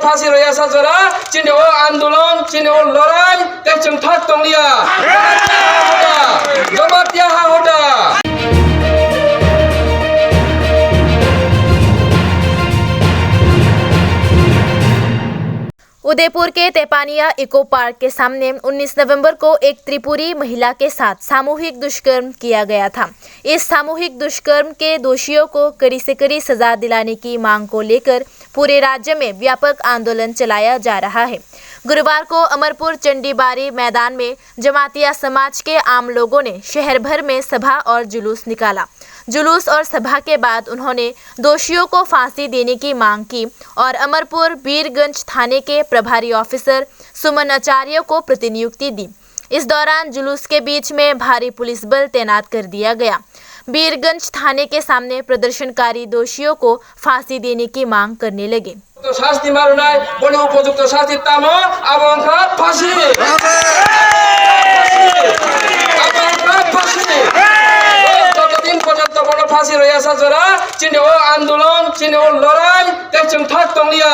फांसी रया जरा चिने ओ आंदोलन चिने ओ लड़ाई ते जों थाक तंलिया जमातिया हा होता उदयपुर के तेपानिया इको पार्क के सामने 19 नवंबर को एक त्रिपुरी महिला के साथ सामूहिक दुष्कर्म किया गया था। इस सामूहिक दुष्कर्म के दोषियों को कड़ी से कड़ी सजा दिलाने की मांग को लेकर पूरे राज्य में व्यापक आंदोलन चलाया जा रहा है। गुरुवार को अमरपुर चंडीबारी मैदान में जमातिया समाज के आम लोगों ने शहर भर में सभा और जुलूस निकाला। जुलूस और सभा के बाद उन्होंने दोषियों को फांसी देने की मांग की और अमरपुर बीरगंज थाने के प्रभारी ऑफिसर सुमन आचार्य को प्रतिनियुक्ति दी। इस दौरान जुलूस के बीच में भारी पुलिस बल तैनात कर दिया गया। बीरगंज थाने के सामने प्रदर्शनकारी दोषियों को फांसी देने की मांग करने लगे। तो शास्ति मारुनाय बने उपयुक्त शास्ति ताम अब अंका फांसी दिन पर्यंत बने फांसी रया जरा चिने ओ आंदोलन चिने ओ लड़ाई ते जों थाक तंलिया